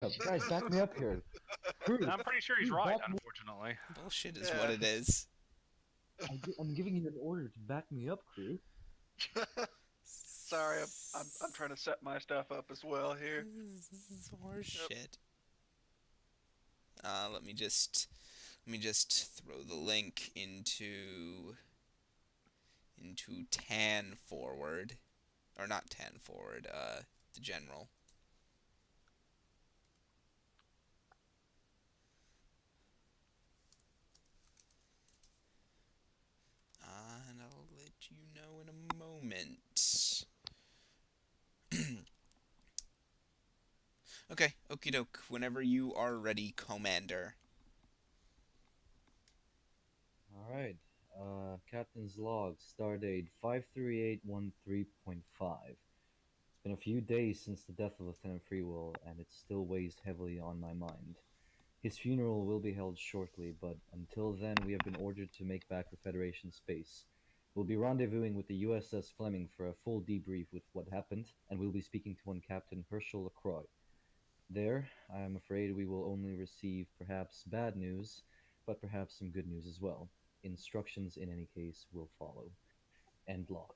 Guys, back me up here. Crew, I'm pretty sure he's crew, right, back me. unfortunately. Bullshit is what Yeah. it is. I'm giving you an order to back me up, crew. Sorry, I'm trying to set my stuff up as well here. This is Yep. horseshit. Let me just throw the link into tan forward, or not tan forward. The general. And I'll let you know in a moment. Okay, okie doke. Whenever you are ready, Commander. Alright. Captain's log, stardate 53813.5. It's been a few days since the death of Lieutenant Freewill, and it still weighs heavily on my mind. His funeral will be held shortly, but until then we have been ordered to make back for Federation space. We'll be rendezvousing with the USS Fleming for a full debrief with what happened, and we'll be speaking to one Captain Herschel LaCroix. There, I am afraid we will only receive perhaps bad news, but perhaps some good news as well. Instructions in any case will follow. End log.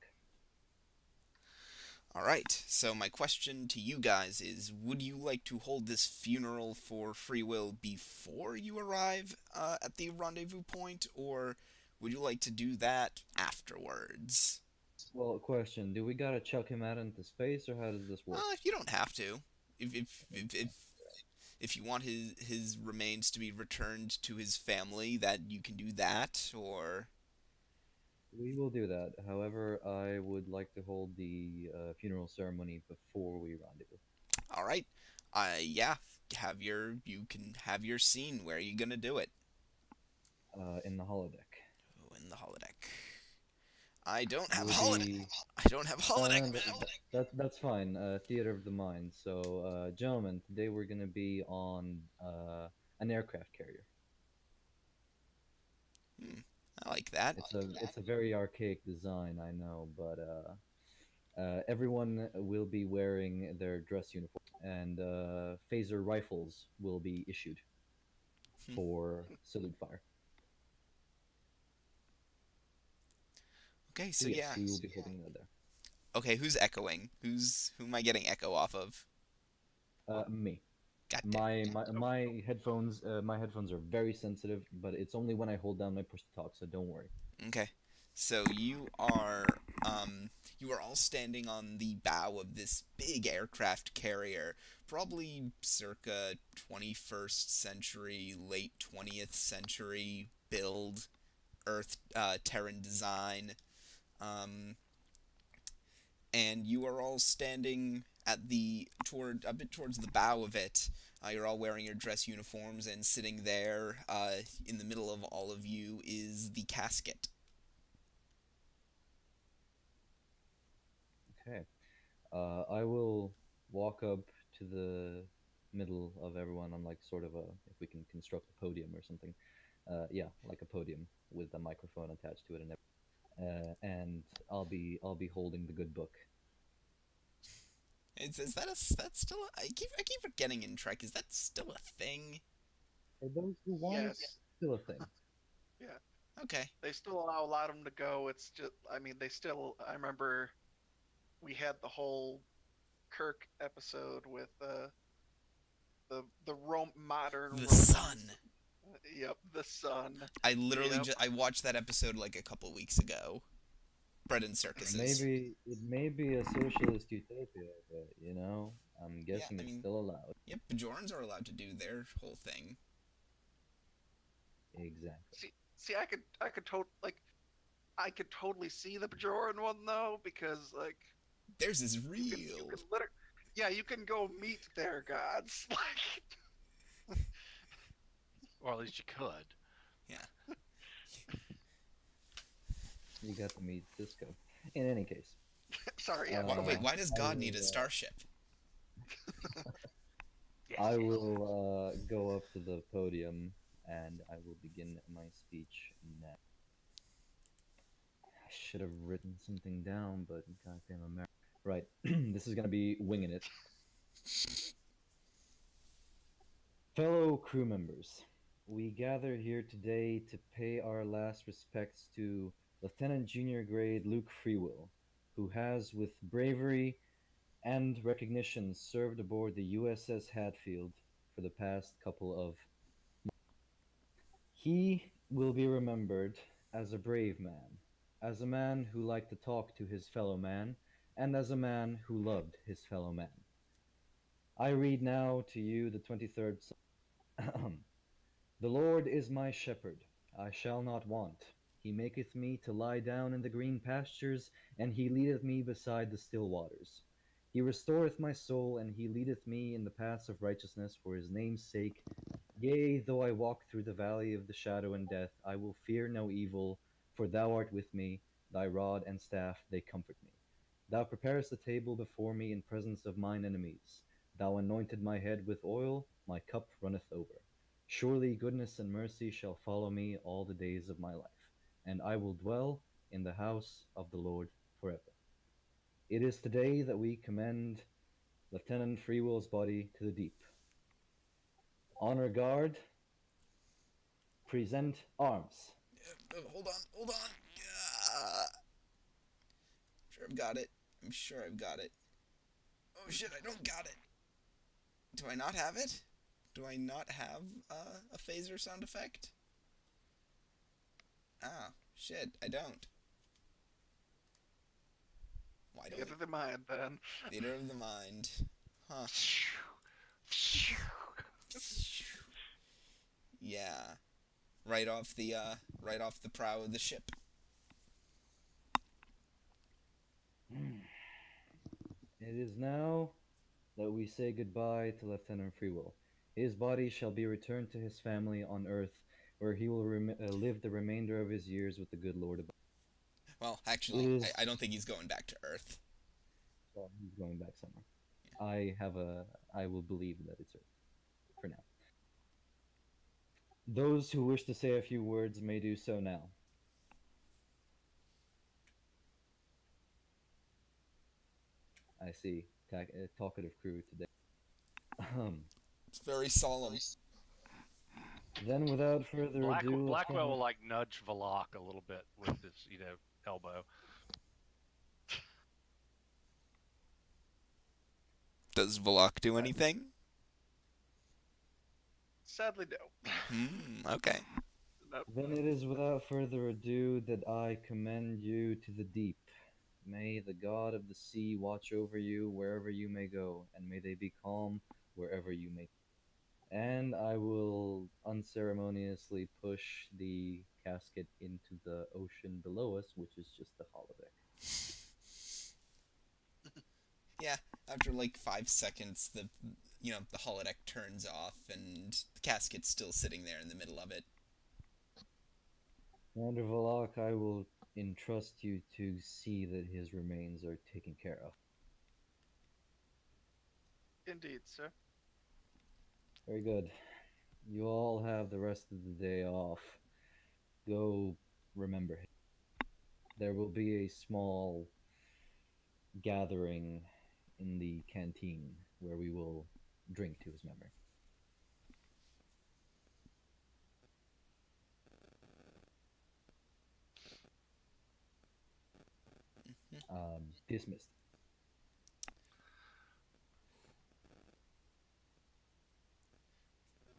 Alright, so my question to you guys is, would you like to hold this funeral for free will before you arrive at the rendezvous point, or would you like to do that afterwards? Well, question: do we gotta chuck him out into space, or how does this work? You don't have to. If you want his remains to be returned to his family, that you can do that, or We will do that. However, I would like to hold the funeral ceremony before we rendezvous. all right, yeah, you can have your scene. Where are you gonna do it? In the holodeck. Oh, in the holodeck. I don't have We'll holodeck. be. I don't have holodeck, No, man. that's fine. Theater of the mind. So, gentlemen, today we're gonna be on an aircraft carrier. I like that. It's a very archaic design, I know, but everyone will be wearing their dress uniform, and phaser rifles will be issued Hmm. for salute fire. Okay, So so yes, yeah. we will be holding that there. Okay, who's echoing? Who am I getting echo off of? Me. God damn. My headphones are very sensitive, but it's only when I hold down my push to talk, so don't worry. Okay. So you are all standing on the bow of this big aircraft carrier, probably circa 21st century, late 20th century build, Earth Terran design. Um, and you are all standing at the toward a bit towards the bow of it. You're all wearing your dress uniforms, and sitting there, in the middle of all of you, is the casket. Okay. I will walk up to the middle of everyone on like sort of a, if we can construct a podium or something. Yeah, like a podium with a microphone attached to it and everything. And I'll be holding the good book. Is that's still? I keep forgetting in Trek. Is that still a thing? For those who want it, Yes. still a thing. Yeah. Okay. They still allow them to go. It's just, I mean, they still. I remember we had the whole Kirk episode with the modern The Romans. sun. Yep, the sun. I literally Yep. just I watched that episode like a couple weeks ago. Bread and circuses. It may be a socialist utopia, but I'm Yeah, guessing I it's mean, still allowed. yep. Bajorans are allowed to do their whole thing. Exactly. See, I could totally see the Bajoran one though, because like Theirs is you real. can literally, yeah, you can go meet their gods. Like, Or at least you could. Yeah. You got to meet Cisco. In any case, sorry, yeah, Why, go wait, ahead. why does I God need a will. starship? I Yes, yes. will go up to the podium and I will begin my speech now. I should have written something down, but goddamn America. Right, this is gonna be winging it. Fellow crew members, we gather here today to pay our last respects to Lieutenant Junior Grade Luke Freewill, who has, with bravery and recognition, served aboard the USS Hadfield for the past couple of. He will be remembered as a brave man, as a man who liked to talk to his fellow man, and as a man who loved his fellow man. I read now to you the 23rd Psalm. The Lord is my shepherd, I shall not want. He maketh me to lie down in the green pastures, and he leadeth me beside the still waters. He restoreth my soul, and he leadeth me in the paths of righteousness for his name's sake. Yea, though I walk through the valley of the shadow and death, I will fear no evil, for thou art with me, thy rod and staff, they comfort me. Thou preparest a table before me in presence of mine enemies. Thou anointed my head with oil, my cup runneth over. Surely goodness and mercy shall follow me all the days of my life, and I will dwell in the house of the Lord forever. It is today that we commend Lieutenant Freewill's body to the deep. Honor guard, present arms. Hold on, hold on. Ah, sure I've got it. I'm sure I've got it. Oh shit, I don't got it. Do I not have it? Do I not have a phaser sound effect? Ah, shit, I don't. Why don't Theater of the mind, then. Theater of the mind. Huh. Yeah. Right off the prow of the ship. It is now that we say goodbye to Lieutenant Freewill. His body shall be returned to his family on Earth, where he will live the remainder of his years with the good Lord above. Well, It actually, is. I don't think he's going back to Earth. Well, he's going back somewhere. Yeah. I will believe that it's Earth for now. Those who wish to say a few words may do so now. I see. Talkative crew today. It's very solemn. Then, without further ado, Blackwell will like nudge Valak a little bit with his, elbow. Does Valak do anything? Sadly, no. Okay. Nope. Then it is without further ado that I commend you to the deep. May the god of the sea watch over you wherever you may go, and may they be calm wherever you may. And I will unceremoniously push the casket into the ocean below us, which is just the holodeck. Yeah, after like 5 seconds, the holodeck turns off and the casket's still sitting there in the middle of it. Commander Valak, I will entrust you to see that his remains are taken care of. Indeed, sir. Very good. You all have the rest of the day off. Go remember him. There will be a small gathering in the canteen where we will drink to his memory. Dismissed.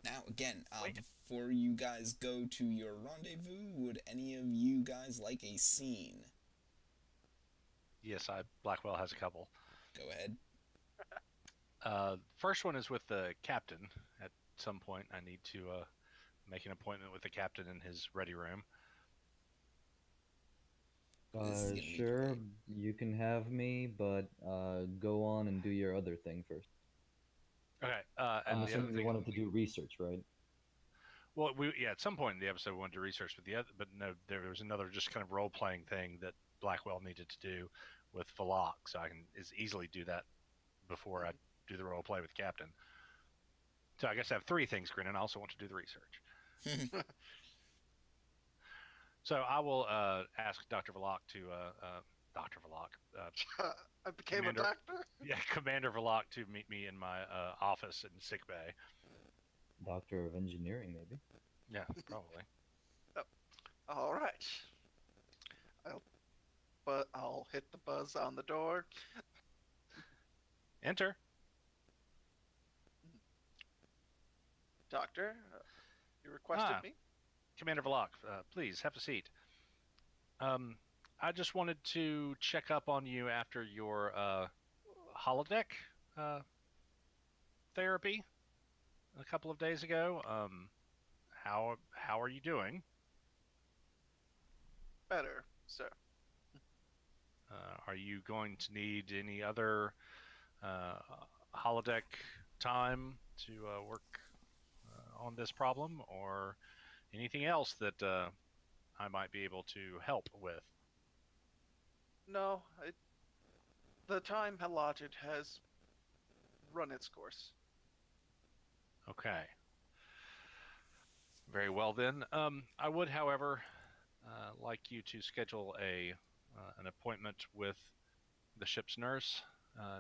Now, again, before you guys go to your rendezvous, would any of you guys like a scene? Yes, Blackwell has a couple. Go ahead. First one is with the captain. At some point, I need to make an appointment with the captain in his ready room. Sure, you can have me, but go on and do your other thing first. Okay. I'm And the other assuming you thing, wanted to do research, right? well, at some point in the episode, we wanted to research, but no, there was another just kind of role playing thing that Blackwell needed to do with Valak, so I can easily do that before I do the role play with Captain. So I guess I have three things, Grin, and I also want to do the research. So I will ask Dr. Valak to Dr. Valak. I became Commander- a doctor? Yeah, Commander Valak to meet me in my office in sickbay. Doctor of Engineering, maybe. Yeah, probably. All right. I'll, but I'll hit the buzz on the door. Enter. Doctor, you requested Ah, me? Commander Vlok, please have a seat. I just wanted to check up on you after your holodeck uh, therapy a couple of days ago. How are you doing? Better, sir. Are you going to need any other uh, holodeck time to work on this problem, or anything else that I might be able to help with? No, the time allotted has run its course. Okay. Very well then. I would, however, like you to schedule an appointment with the ship's nurse,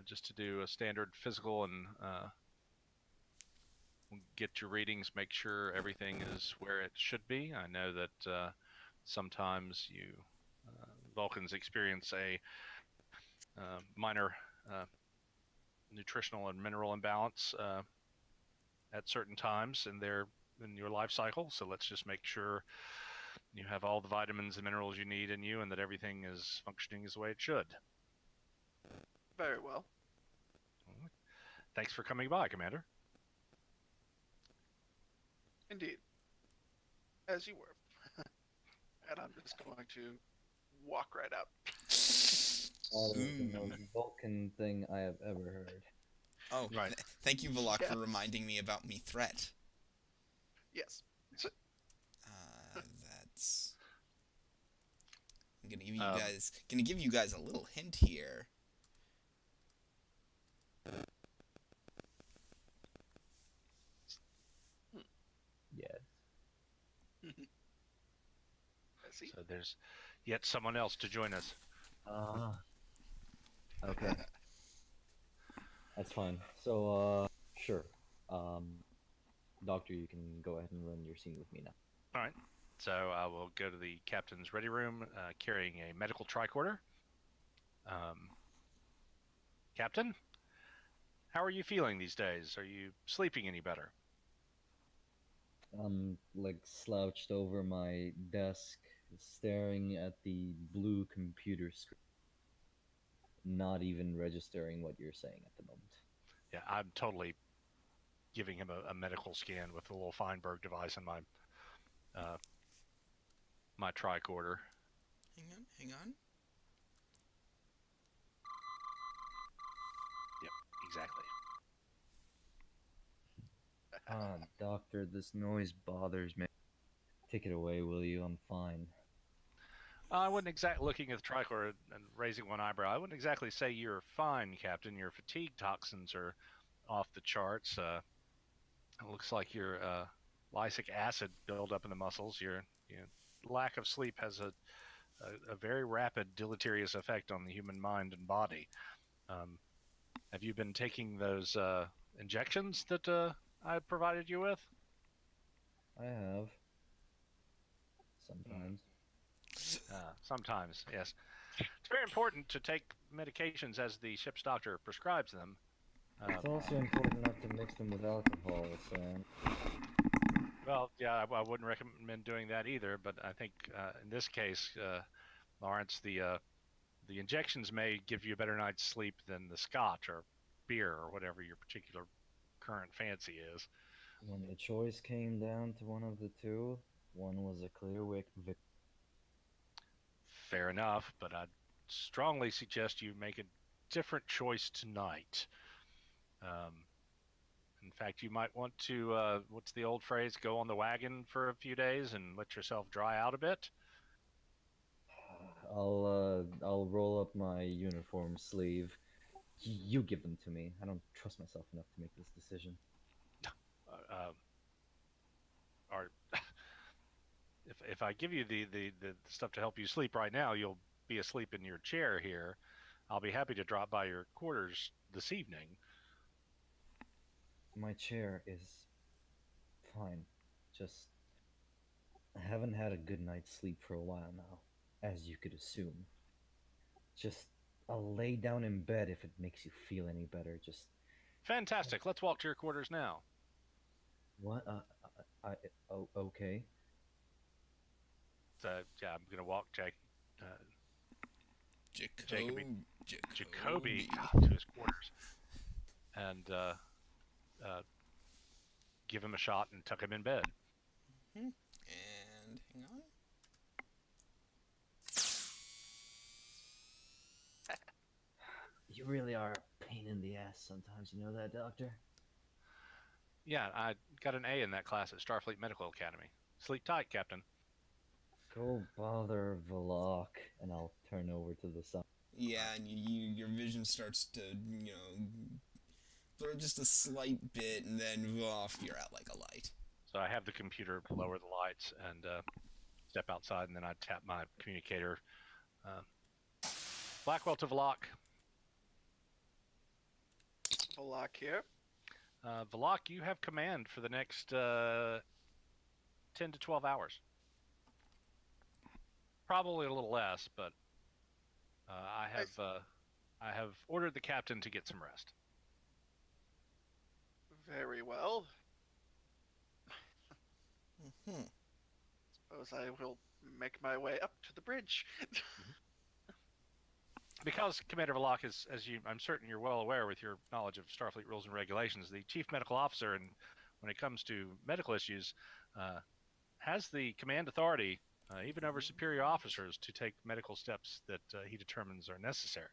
just to do a standard physical and get your readings, make sure everything is where it should be. I know that sometimes you Vulcans experience a minor uh, nutritional and mineral imbalance at certain times in your life cycle. So let's just make sure you have all the vitamins and minerals you need in you, and that everything is functioning as the way it should. Very well. Thanks for coming by, Commander. Indeed. As you were. And I'm just going to walk right out. That is the Ooh. most Vulcan thing I have ever heard. Oh, Right. Thank you, Valak, Yeah. for reminding me about me threat. Yes. That's. I'm gonna give Um, you guys a little hint here. Yes. I see. So there's yet someone else to join us. Okay. That's fine. So, sure. Doctor, you can go ahead and run your scene with me now. All right. So I will go to the captain's ready room, carrying a medical tricorder. Captain, how are you feeling these days? Are you sleeping any better? I'm like slouched over my desk, staring at the blue computer screen, not even registering what you're saying at the moment. Yeah, I'm totally giving him a medical scan with a little Feinberg device in uh, my tricorder. Hang on. Yep, exactly. Doctor, this noise bothers me. Take it away, will you? I'm fine. I wouldn't exactly, looking at the tricorder and raising one eyebrow, I wouldn't exactly say you're fine, Captain. Your fatigue toxins are off the charts. It looks like your lysic acid buildup in the muscles. Your lack of sleep has a very rapid deleterious effect on the human mind and body. Have you been taking those injections that I provided you with? I have. Sometimes. Sometimes, yes. It's very important to take medications as the ship's doctor prescribes them. It's also important not to mix them with alcohol, so... Well, yeah, I wouldn't recommend doing that either. But I think in this case, Lawrence, the injections may give you a better night's sleep than the scotch or beer or whatever your particular current fancy is. When the choice came down to one of the two, one was a clear victory. Fair enough, but I'd strongly suggest you make a different choice tonight. In fact, you might want to, what's the old phrase, go on the wagon for a few days and let yourself dry out a bit. I'll roll up my uniform sleeve. You give them to me. I don't trust myself enough to make this decision. Or if I give you the stuff to help you sleep right now, you'll be asleep in your chair here. I'll be happy to drop by your quarters this evening. My chair is fine. Just I haven't had a good night's sleep for a while now, as you could assume. Just I'll lay down in bed if it makes you feel any better. Just Fantastic. Let's walk to your quarters now. what? Oh, okay. So, yeah, I'm going to walk uh, Jacoby Jacoby. to his quarters and give him a shot and tuck him in bed. And hang on. You really are a pain in the ass sometimes. You know that, Doctor? Yeah, I got an A in that class at Starfleet Medical Academy. Sleep tight, Captain. Go bother Valak, and I'll turn over to the side. Yeah, and your vision starts to, blur just a slight bit, and then off, you're out like a light. So I have the computer lower the lights and step outside, and then I tap my communicator. Blackwell to Valak. Lock here. Valak, you have command for the next 10 to 12 hours. Probably a little less, but I have ordered the captain to get some rest. Very well. Hmm. Suppose I will make my way up to the bridge. Because Commander Valak is, I'm certain you're well aware with your knowledge of Starfleet rules and regulations, the chief medical officer, and when it comes to medical issues, has the command authority, even over superior officers, to take medical steps that he determines are necessary.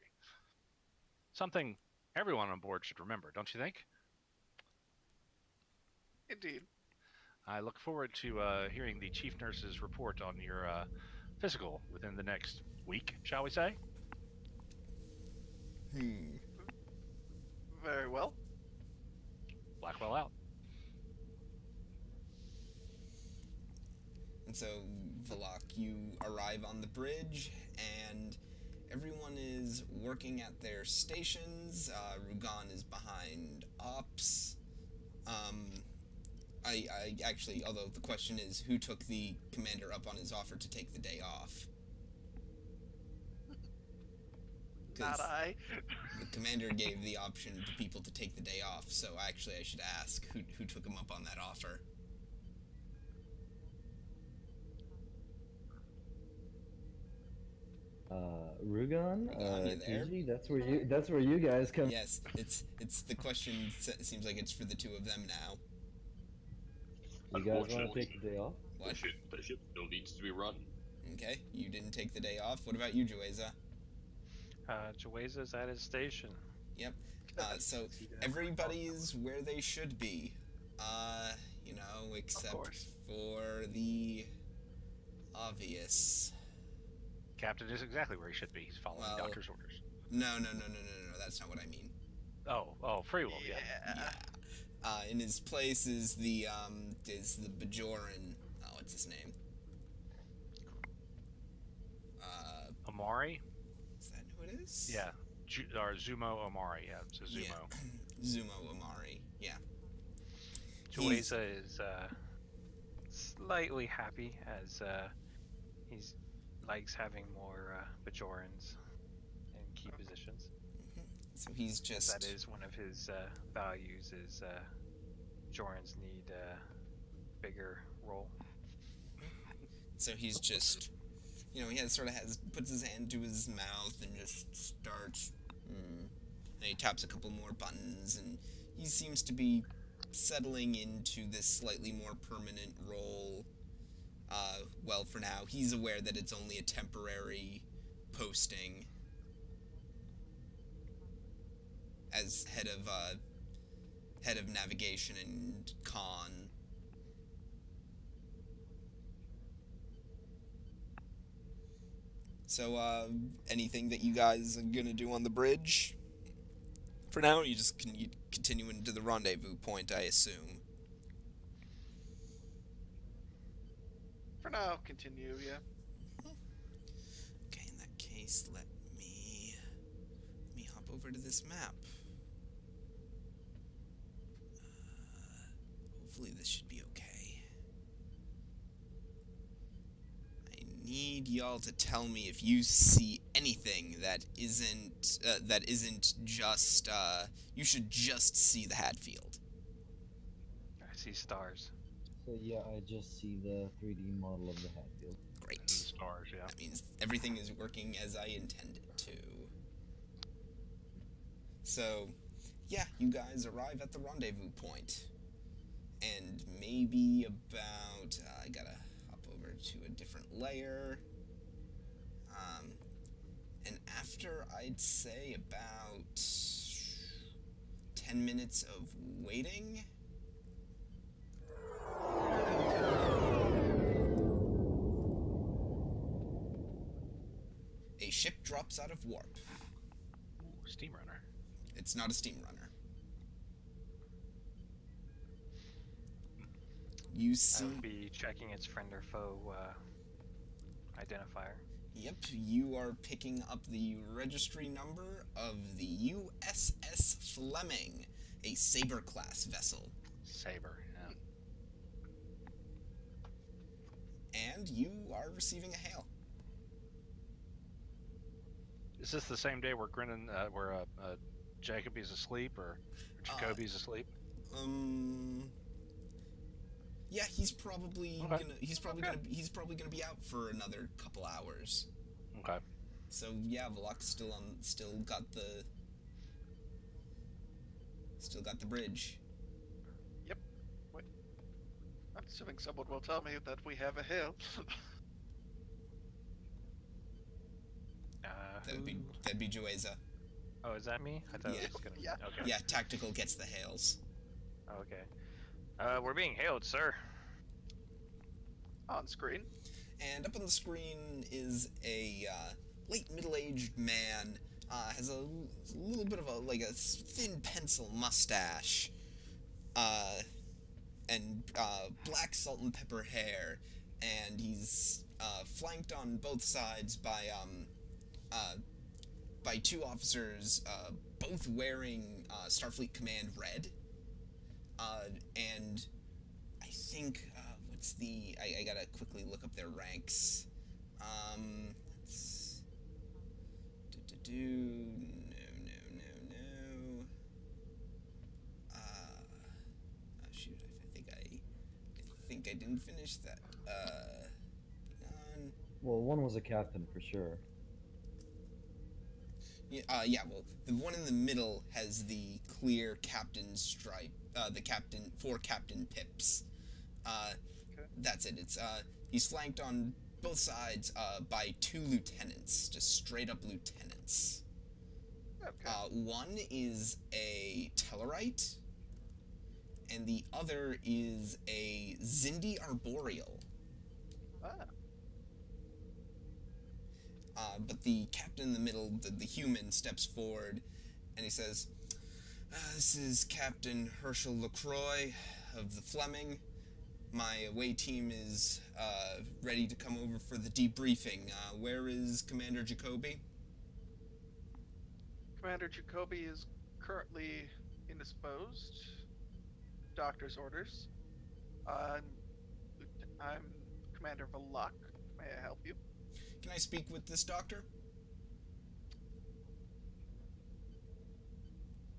Something everyone on board should remember, don't you think? Indeed. I look forward to hearing the chief nurse's report on your physical within the next week, shall we say? Very well. Blackwell out. And so, Valak, you arrive on the bridge, and everyone is working at their stations. Rugan is behind ops. I actually, although the question is, who took the commander up on his offer to take the day off? Not I. The commander gave the option to people to take the day off, so actually I should ask who took him up on that offer. Rugan, you there? Gigi, that's where you guys come. Yes, it's the question. It seems like it's for the two of them now. You guys want to Unfortunately, take the day off? What? the ship still needs to be run. Okay, you didn't take the day off. What about you, Jueza? Jueza's at his station. Yep. So everybody's where they should be. Except for the obvious. Captain is exactly where he should be. He's following Well, doctor's orders. No. That's not what I mean. Oh, free will. Yeah. In his place is the Bajoran. Oh, what's his name? Amari. Is that who it is? Yeah. Or Zumo Amari. Yeah. So Zumo. Yeah. Zumo Amari. Yeah. Jueza is slightly happy as he's likes having more Bajorans in key positions. So he's just. That is one of his values. Is Bajorans need a bigger role. So he's just, he puts his hand to his mouth and just starts. And he taps a couple more buttons, and he seems to be settling into this slightly more permanent role. Well, for now, he's aware that it's only a temporary posting as head of navigation and con. So, anything that you guys are gonna do on the bridge? For now, or you just continue into the rendezvous point, I assume. For now, continue, yeah. Okay, in that case, let me hop over to this map. Hopefully this should be okay. need y'all to tell me if you see anything that isn't just, you should just see the Hadfield. I see stars. So yeah, I just see the 3D model of the Hadfield. And the Great. stars, yeah. That means everything is working as I intended to. So, yeah, you guys arrive at the rendezvous point. And maybe about, I gotta hop over to a different layer. And after, I'd say, about 10 minutes of waiting, a ship drops out of warp. Ooh, steam runner. It's not a steam runner. You I see... would be checking its friend or foe identifier. Yep, you are picking up the registry number of the USS Fleming, a Saber-class vessel. Saber, yeah. And you are receiving a hail. Is this the same day where Jacoby's asleep or Jacoby's asleep? Yeah, he's probably Okay. gonna be out for another couple hours. Okay. So yeah, Valak's still got the bridge. Yep. Wait. I'm assuming someone will tell me that we have a hill. That'd be Jueza. Oh, is that me? I thought Yeah. it was gonna. Yeah. Okay. Yeah, Tactical gets the hails. Okay. We're being hailed, sir. On screen. And up on the screen is a late middle-aged man. Has a little bit of a thin pencil mustache, and black salt and pepper hair, and he's flanked on both sides by two officers, both wearing Starfleet Command red, and I think I gotta quickly look up their ranks. Let's no. Oh shoot! I think I didn't finish that. Hang on. Well, one was a captain for sure. Yeah. Well, the one in the middle has the clear captain stripe. Four captain pips. Okay. That's it. He's flanked on both sides by two lieutenants, just straight up lieutenants. Okay. One is a Tellarite, and the other is a Zindi Arboreal. But the captain in the middle, the human, steps forward, and he says, "This is Captain Herschel LaCroix of the Fleming. My away team is ready to come over for the debriefing. Where is Commander Jacoby?" Commander Jacoby is currently indisposed. Doctor's orders. I'm Commander Valak. May I help you? Can I speak with this doctor?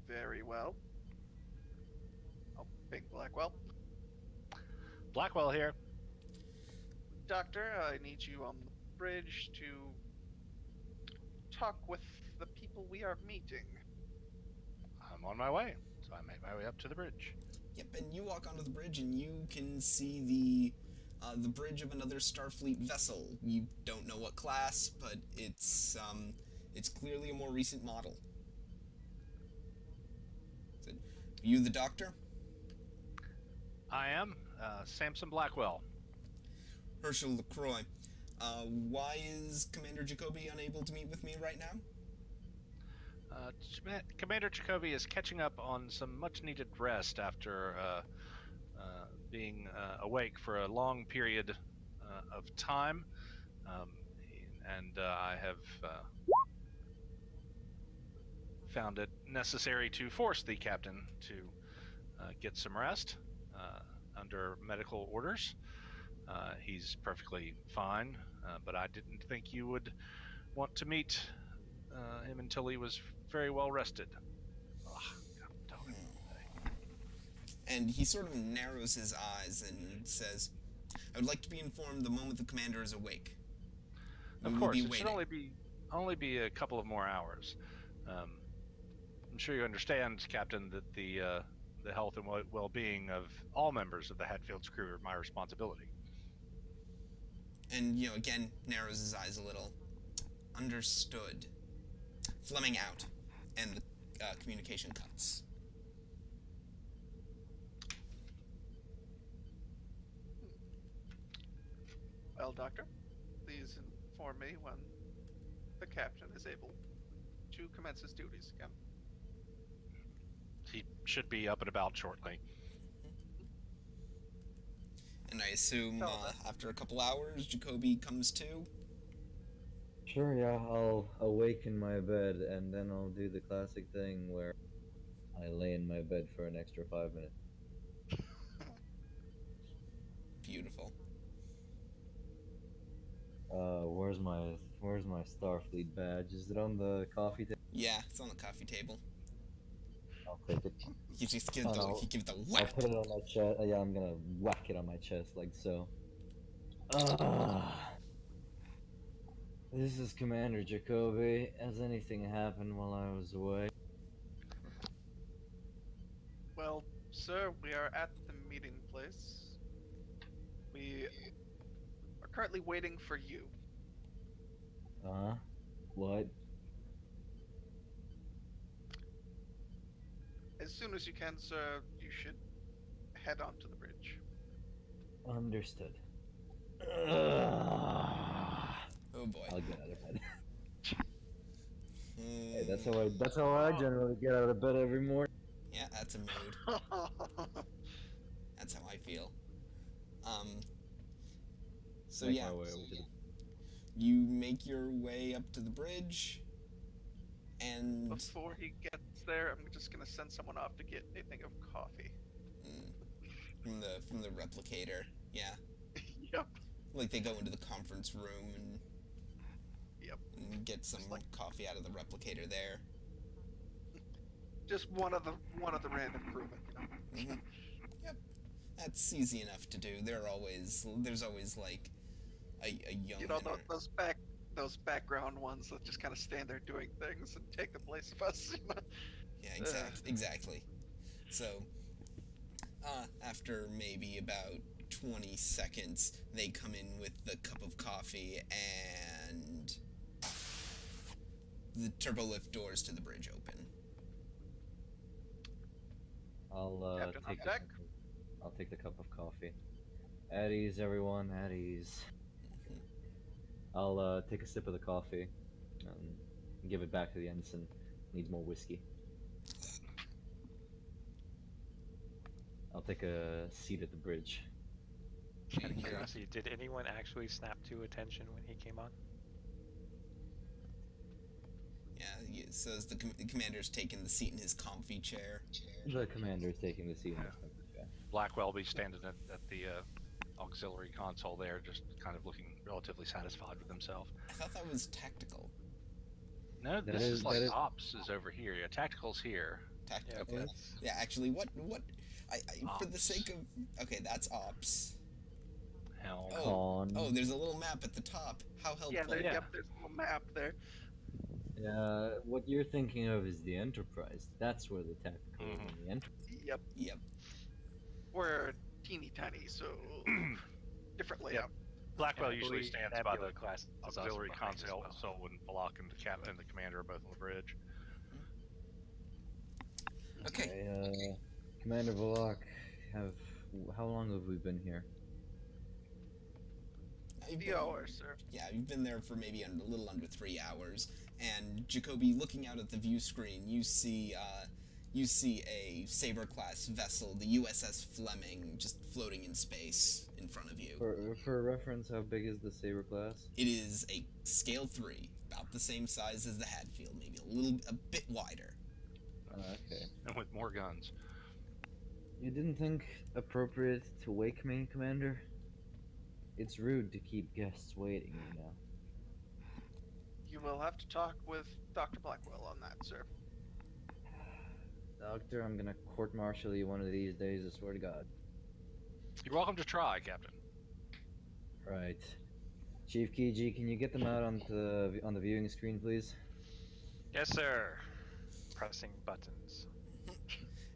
Very well. Oh, Big Blackwell. Blackwell here. Doctor, I need you on the bridge to talk with the people we are meeting. I'm on my way, so I make my way up to the bridge. Yep, and you walk onto the bridge and you can see the bridge of another Starfleet vessel. You don't know what class, but it's clearly a more recent model. Are you the doctor? I am Samson Blackwell. Herschel LaCroix. Why is Commander Jacoby unable to meet with me right now? Commander Jacoby is catching up on some much-needed rest after being awake for a long period of time, and I have found it necessary to force the captain to get some rest under medical orders. He's perfectly fine, but I didn't think you would want to meet him until he was very well rested. Ugh, God, I'm talking today. And he sort of narrows his eyes and says, I would like to be informed the moment the commander is awake. We Of will course, be it should waiting. only be a couple of more hours. I'm sure you understand, Captain, that the health and well-being of all members of the Hadfield's crew are my responsibility. And, again, narrows his eyes a little. Understood. Fleming out. And the communication cuts. Well, Doctor, please inform me when the captain is able to commence his duties again. He should be up and about shortly. And I assume Tell them. after a couple hours, Jacoby comes to. Sure, yeah, I'll awake in my bed, and then I'll do the classic thing where I lay in my bed for an extra 5 minutes. Beautiful. Where's my Starfleet badge? Is it on the coffee table? Yeah, it's on the coffee table. I'll take it. You just give Oh, the no. you give the I'll whack. put it on my chest. Yeah, I'm gonna whack it on my chest like so. This is Commander Jacoby. Has anything happened while I was away? Well, sir, we are at the meeting place. We are currently waiting for you. What? As soon as you can, sir, you should head onto the bridge. Understood. Oh boy. I'll get out of bed. Hey, Hmm. that's how I generally get out of bed every morning. Yeah, that's a mood. That's how I feel. So Make yeah, my way over to the you make your way up to the bridge, and Before he gets there, I'm just gonna send someone off to get a thing of coffee. from the replicator, yeah, Yep. like they go into the conference room and Yep. and get some coffee out of the replicator there. Just one of the random crewmen, Hmm. Yep, that's easy enough to do. There's always like a young You know, those background ones that just kind of stand there doing things and take the place of us. Yeah, exactly. So, after maybe about 20 seconds, they come in with the cup of coffee and the turbolift doors to the bridge open. Captain on deck. I'll take the cup of coffee. At ease, everyone. At ease. I'll take a sip of the coffee and give it back to the ensign. Needs more whiskey. I'll take a seat at the bridge. Out of curiosity, did anyone actually snap to attention when he came on? Yeah, so as the commander's taking the seat in his comfy chair. The commander is taking the seat in his comfy chair. Blackwell be standing at the auxiliary console there, just kind of looking relatively satisfied with himself. I thought that was tactical. No, That this is- is like that is- ops is over here. Yeah, tactical's here. Tactical. Yeah, Okay. Yeah, actually, what? For the Ops. sake of, okay, that's ops. Hell, Oh, there's a little map at the top. How helpful. Yeah, Yeah. Yep, there's a little map there. What you're thinking of is the Enterprise. That's where the tactical is in the Enterprise. Yep, Yep. we're teeny tiny, so different layout. Blackwell And I usually believe stands by Nebula the class is also auxiliary behind as console, well. so when Balak and the commander are both on the bridge. Okay. Commander Valak, how long have we been here? You've The been- hour, sir. Yeah, you've been there for maybe a little under 3 hours. And Jacoby, looking out at the view screen, you see a Saber-class vessel, the USS Fleming, just floating in space in front of you. For reference, how big is the Saber class? It is a scale 3, about the same size as the Hadfield, maybe a bit wider. Okay. And with more guns. You didn't think appropriate to wake me, Commander? It's rude to keep guests waiting, you know. You will have to talk with Dr. Blackwell on that, sir. Doctor, I'm gonna court-martial you one of these days, I swear to God. You're welcome to try, Captain. Right. Chief Kiji, can you get them out on the viewing screen, please? Yes, sir. Pressing buttons.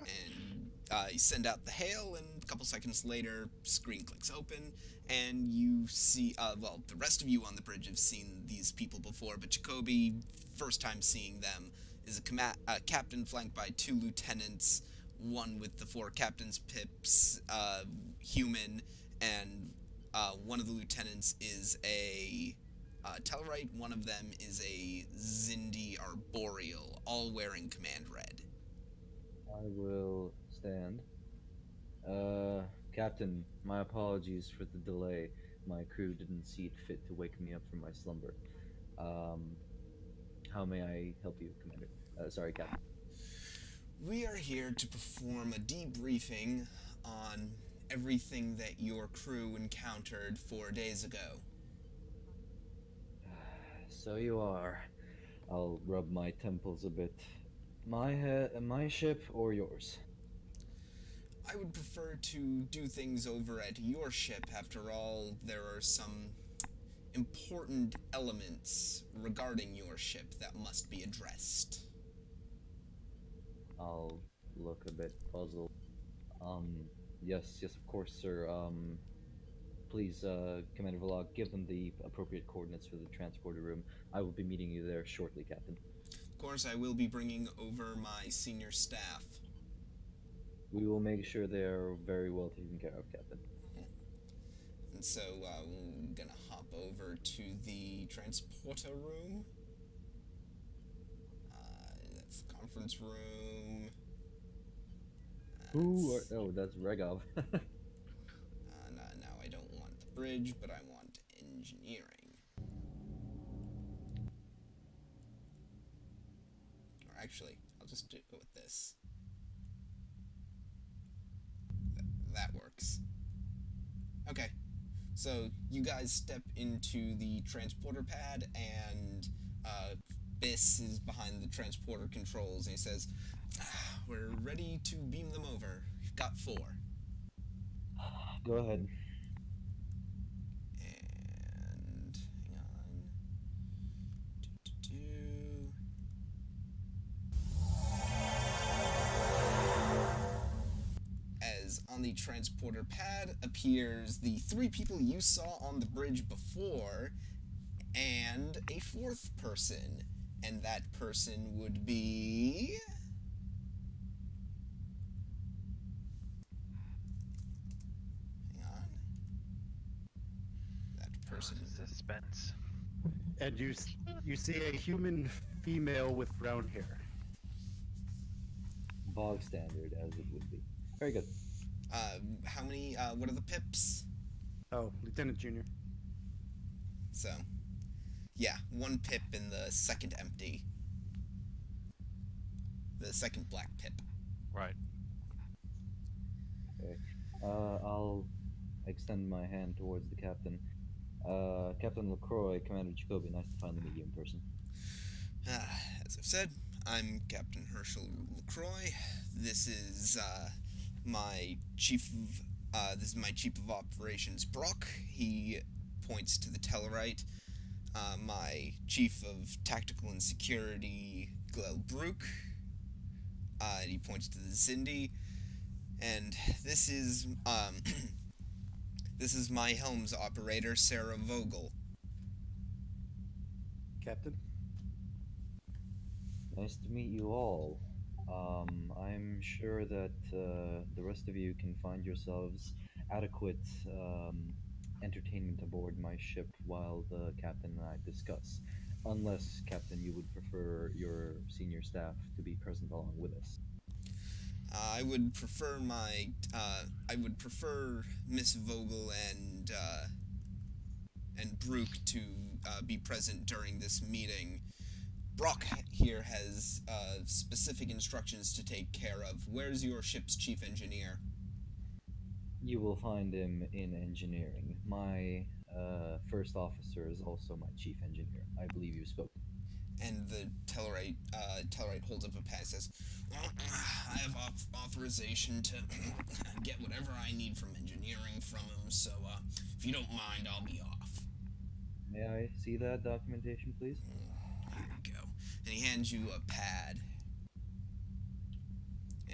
And you send out the hail, and a couple seconds later, screen clicks open, and you see, well, the rest of you on the bridge have seen these people before, but Jacoby, first time seeing them, is a captain flanked by 2 lieutenants, one with the 4 captain's pips, human, and one of the lieutenants is a Tellarite, one of them is a Zindi Arboreal, all wearing command red. I will stand. Captain, my apologies for the delay. My crew didn't see it fit to wake me up from my slumber. How may I help you, Commander? Sorry, Captain. We are here to perform a debriefing on everything that your crew encountered 4 days ago. So you are. I'll rub my temples a bit. My ship or yours? I would prefer to do things over at your ship. After all, there are some important elements regarding your ship that must be addressed. I'll look a bit puzzled. Yes, of course, sir. Please, Commander Vlog, give them the appropriate coordinates for the transporter room. I will be meeting you there shortly, Captain. Of course, I will be bringing over my senior staff. We will make sure they are very well taken care of, Captain. And so, we're gonna hop over to the transporter room. That's the conference room. That's Regov. Now I don't want the bridge, but I want engineering. Or actually, I'll just go with this. That works. Okay, so you guys step into the transporter pad, and Biss is behind the transporter controls, and he says, "We're ready to beam them over. We've got 4. Go ahead. And hang on. As on the transporter pad appears the 3 people you saw on the bridge before, and a 4th person. And that person would be... Hang on. That person... Suspense. And you see a human female with brown hair. Bog standard, as it would be. Very good. How many, what are the pips? Oh, Lieutenant Junior. So, yeah, 1 pip in the second empty. The second black pip. Right. Okay. I'll extend my hand towards the captain. Captain LaCroix, Commander Jacoby, nice to finally meet you in person. As I've said, I'm Captain Herschel LaCroix. This is my chief of operations, Brock. He points to the Tellarite. My chief of tactical and security, Glel Brook. And he points to the Zindi. And this is this is my helms operator, Sarah Vogel. Captain? Nice to meet you all. I'm sure that the rest of you can find yourselves adequate entertainment aboard my ship while the captain and I discuss. Unless, Captain, you would prefer your senior staff to be present along with us. I would prefer Miss Vogel and Brook to be present during this meeting. Brock here has specific instructions to take care of. Where's your ship's chief engineer? You will find him in engineering. My first officer is also my chief engineer. I believe you spoke. And the Tellarite holds up a pad and says, well, I have authorization to get whatever I need from engineering from him, so if you don't mind, I'll be off. May I see that documentation, please? Here you go. And he hands you a pad.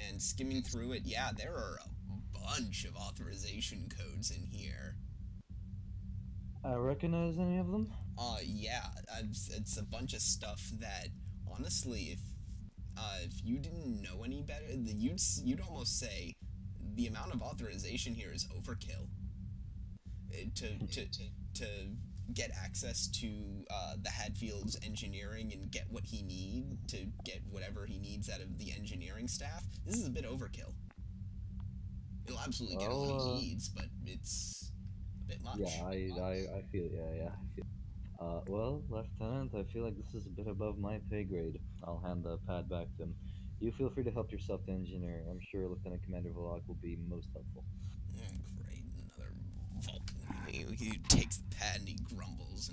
And skimming through it, yeah, there are a bunch of authorization codes in here. I recognize any of them? Yeah, it's a bunch of stuff that, honestly, if you didn't know any better, you'd almost say the amount of authorization here is overkill. To get access to the Hadfield's engineering and get what he needs, to get whatever he needs out of the engineering staff, this is a bit overkill. He'll absolutely get all he needs, but it's a bit much. Yeah, I feel, I feel. Well, Lieutenant, I feel like this is a bit above my pay grade. I'll hand the pad back to him. You feel free to help yourself to engineering. I'm sure Lieutenant Commander Volok will be most helpful. Great, another Vulcan. He takes the pad and he grumbles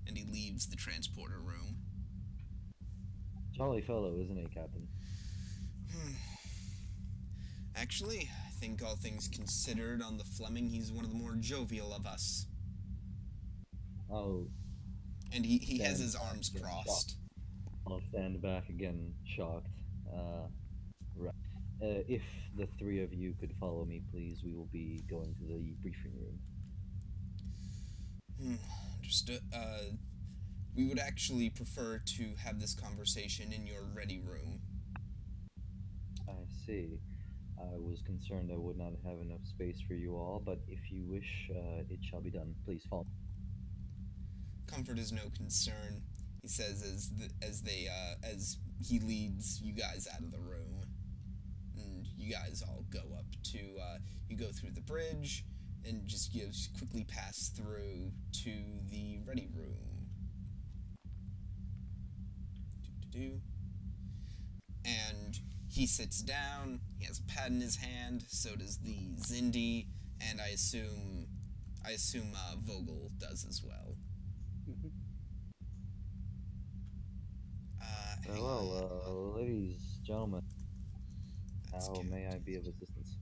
and he leaves the transporter room. Jolly fellow, isn't he, Captain? Actually, I think all things considered, on the Fleming, he's one of the more jovial of us. Oh. And he has his arms crossed. I'll stand back again, shocked. Right. If the three of you could follow me, please, we will be going to the briefing room. Understood. We would actually prefer to have this conversation in your ready room. I see. I was concerned I would not have enough space for you all, but if you wish, it shall be done. Please follow. Comfort is no concern, he says as he leads you guys out of the room. And you guys all go up to, you go through the bridge, and just quickly pass through to the ready room. And he sits down, he has a pad in his hand, so does the Zindi, and I assume Vogel does as well. Hello, ladies, gentlemen. How may I be of assistance?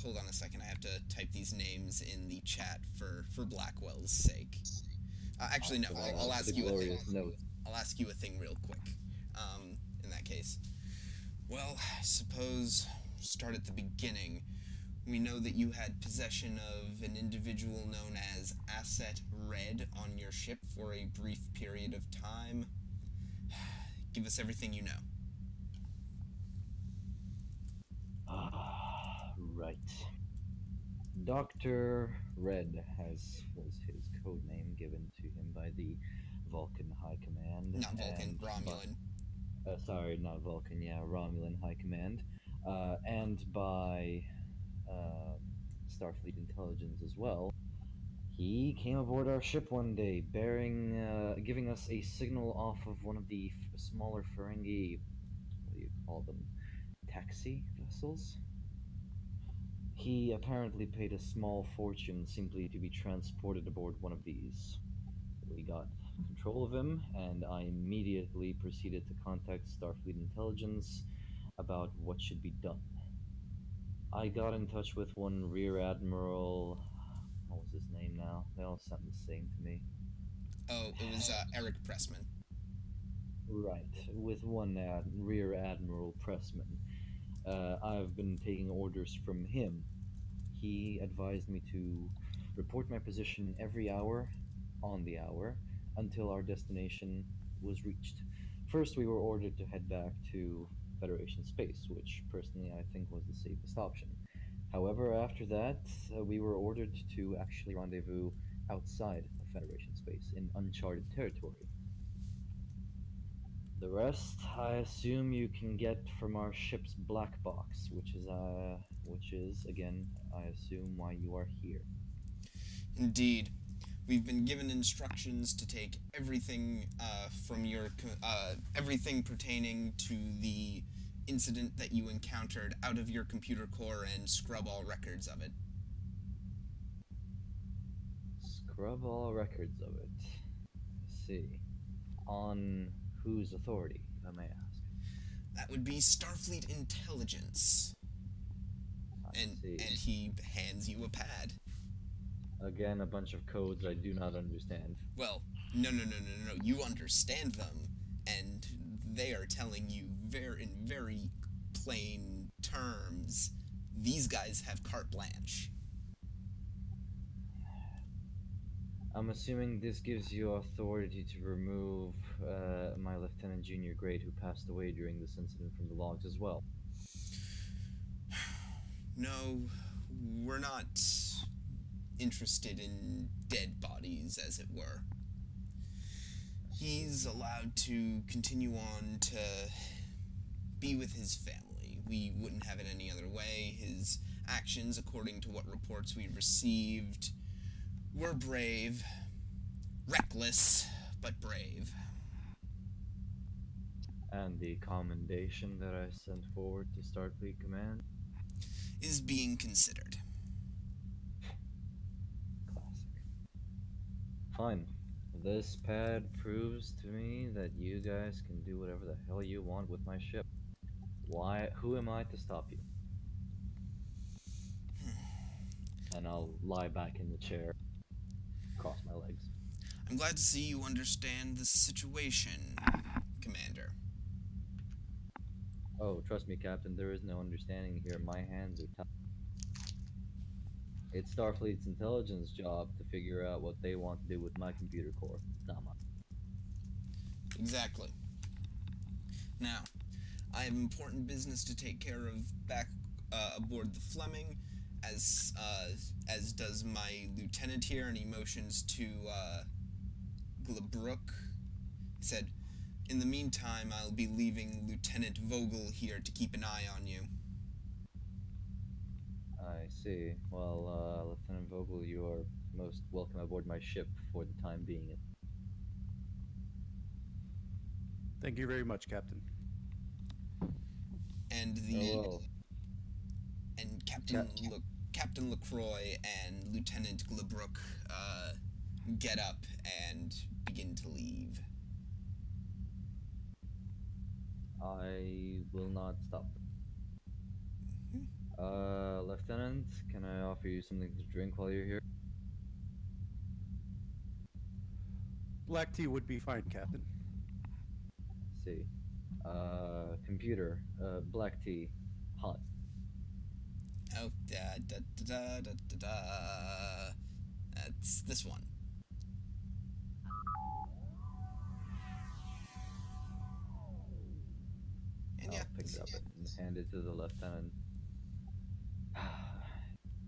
Hold on a second, I have to type these names in the chat for Blackwell's sake. Actually, no, I'll ask you a thing. I'll ask you a thing real quick. In that case. Well, I suppose start at the beginning. We know that you had possession of an individual known as Asset Red on your ship for a brief period of time. Give us everything you know. Right. Dr. Red was his code name given to him by the Vulcan High Command. Not Vulcan, Romulan. Sorry, not Vulcan, yeah, Romulan High Command. And by Starfleet Intelligence as well. He came aboard our ship one day, giving us a signal off of one of the smaller Ferengi, what do you call them, taxi vessels? He apparently paid a small fortune simply to be transported aboard one of these. We got control of him, and I immediately proceeded to contact Starfleet Intelligence about what should be done. I got in touch with one Rear Admiral. What was his name now? They all sound the same to me. Oh, it was Eric Pressman. Right, with one Rear Admiral Pressman. I've been taking orders from him. He advised me to report my position every hour, on the hour, until our destination was reached. First, we were ordered to head back to Federation space, which personally I think was the safest option. However, after that, we were ordered to actually rendezvous outside of Federation space in uncharted territory. The rest, I assume you can get from our ship's black box, which is again, I assume why you are here. Indeed. We've been given instructions to take everything from everything pertaining to the incident that you encountered out of your computer core and scrub all records of it. Scrub all records of it. I see. On whose authority, if I may ask? That would be Starfleet Intelligence. I And see. he hands you a pad. Again, a bunch of codes I do not understand. Well, no. You understand them, and they are telling you in very plain terms, these guys have carte blanche. I'm assuming this gives you authority to remove my Lieutenant Junior Grade who passed away during this incident from the logs as well. No, we're not interested in dead bodies, as it were. He's allowed to continue on to be with his family. We wouldn't have it any other way. His actions, according to what reports we received, were brave. Reckless, but brave. And the commendation that I sent forward to Starfleet Command? Is being considered. Classic. Fine. This pad proves to me that you guys can do whatever the hell you want with my ship. Who am I to stop you? And I'll lie back in the chair, cross my legs. I'm glad to see you understand the situation, Commander. Oh, trust me, Captain, there is no understanding here. My hands are tied. It's Starfleet's intelligence job to figure out what they want to do with my computer core, not mine. Exactly. Now, I have important business to take care of back aboard the Fleming, as does my lieutenant here, and he motions to Glabrook. He said, "In the meantime, I'll be leaving Lieutenant Vogel here to keep an eye on you." I see. Well, Lieutenant Vogel, you are most welcome aboard my ship for the time being. Thank you very much, Captain. And and Captain LaCroix and Lieutenant Glabrook get up and begin to leave. I will not stop them. Lieutenant, can I offer you something to drink while you're here? Black tea would be fine, Captain. I see. Computer, black tea, hot. Oh, that's this one. And yeah, I'll pick it up and hand it to the lieutenant.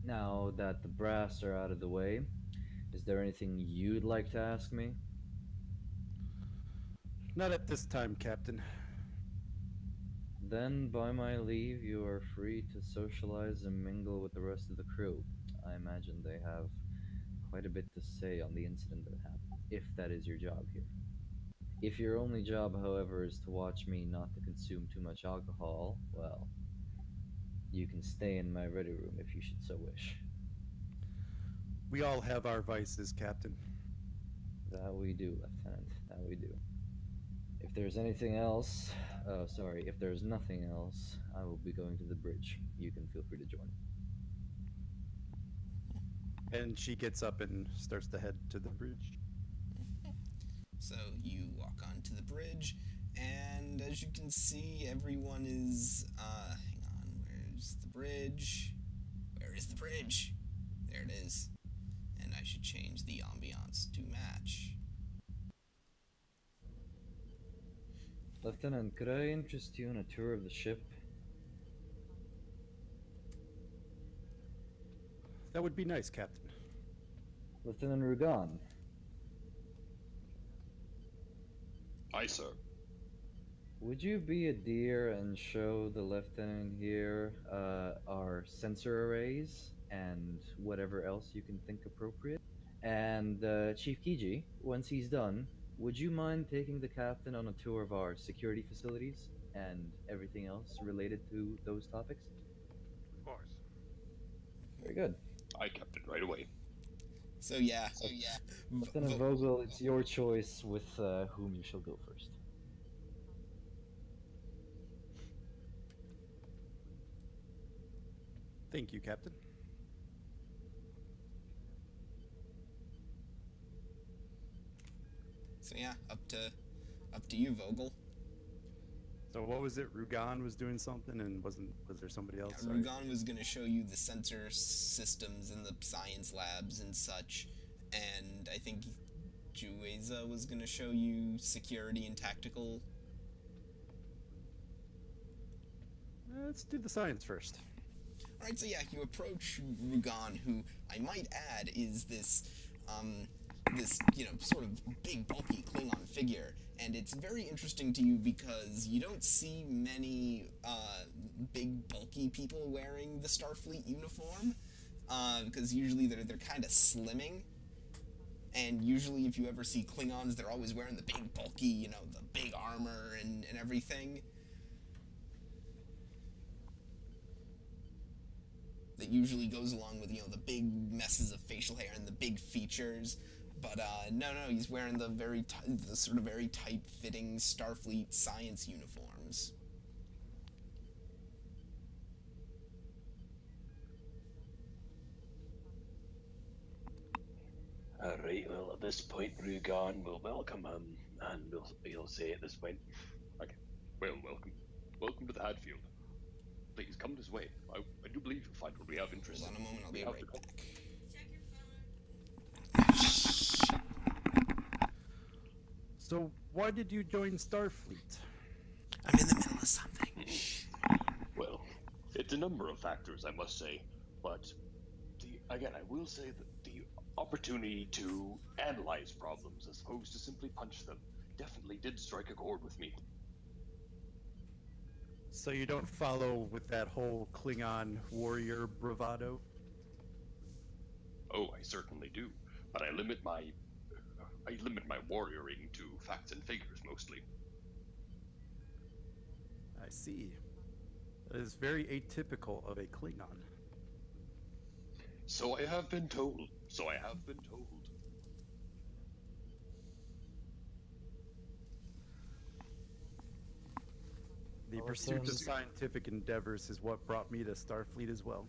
Now that the brass are out of the way, is there anything you'd like to ask me? Not at this time, Captain. Then, by my leave, you are free to socialize and mingle with the rest of the crew. I imagine they have quite a bit to say on the incident that happened, if that is your job here. If your only job, however, is to watch me not to consume too much alcohol, well, you can stay in my ready room if you should so wish. We all have our vices, Captain. That we do, Lieutenant, that we do. If there's anything else, if there's nothing else, I will be going to the bridge. You can feel free to join. And she gets up and starts to head to the bridge. So you walk onto the bridge, and as you can see, everyone is, hang on, where's the bridge? Where is the bridge? There it is. And I should change the ambiance to match. Lieutenant, could I interest you in a tour of the ship? That would be nice, Captain. Lieutenant Rugan. Aye, sir. Would you be a dear and show the lieutenant here our sensor arrays and whatever else you can think appropriate? And Chief Kiji, once he's done, would you mind taking the captain on a tour of our security facilities? and everything else related to those topics? Of course. Very good. I kept it right away. So yeah, Lieutenant Vogel, it's your choice with whom you shall go first. Thank you, Captain. so yeah, up to you, Vogel. So what was it? Rugan was doing something, and was there somebody else? Sorry. Rugan was going to show you the sensor systems in the science labs and such, and I think Jueza was going to show you security and tactical. Let's do the science first. Alright, so yeah, you approach Rugan, who I might add is this, sort of big, bulky Klingon figure. And it's very interesting to you because you don't see many big, bulky people wearing the Starfleet uniform. Because usually they're kind of slimming. And usually if you ever see Klingons, they're always wearing the big, bulky, the big armor and everything. That usually goes along with, the big messes of facial hair and the big features. But no, he's wearing the sort of very tight-fitting Starfleet science uniforms. Alright, well, at this point, Rugan will welcome him, and he'll say at this point, Okay. Well, welcome to the Hadfield. Please come this way. I do believe you'll find what we have interest Hold in. on a moment, I'll We be have right the- back. So why did you join Starfleet? I'm in the middle of something. Well, it's a number of factors, I must say, but again, I will say that the opportunity to analyze problems as opposed to simply punch them definitely did strike a chord with me. So you don't follow with that whole Klingon warrior bravado? Oh, I certainly do, but I limit my warrioring to facts and figures mostly. I see. That is very atypical of a Klingon. So I have been told. The Well, it pursuit of sounds- scientific endeavors is what brought me to Starfleet as well.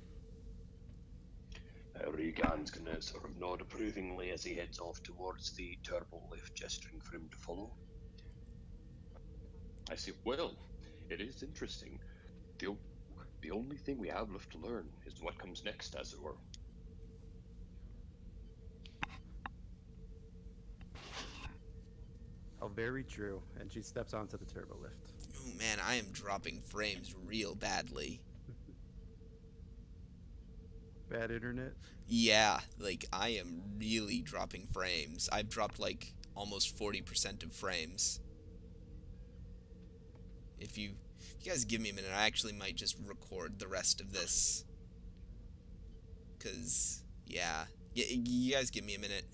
Rugan's gonna sort of nod approvingly as he heads off towards the turbo lift, gesturing for him to follow. I see. Well, it is interesting. The only thing we have left to learn is what comes next, as it were. Oh, very true. And she steps onto the turbo lift. Oh man, I am dropping frames real badly. Bad internet? Yeah, I am really dropping frames. I've dropped almost 40% of frames. If you guys give me a minute, I actually might just record the rest of this. 'Cause, yeah. You guys give me a minute.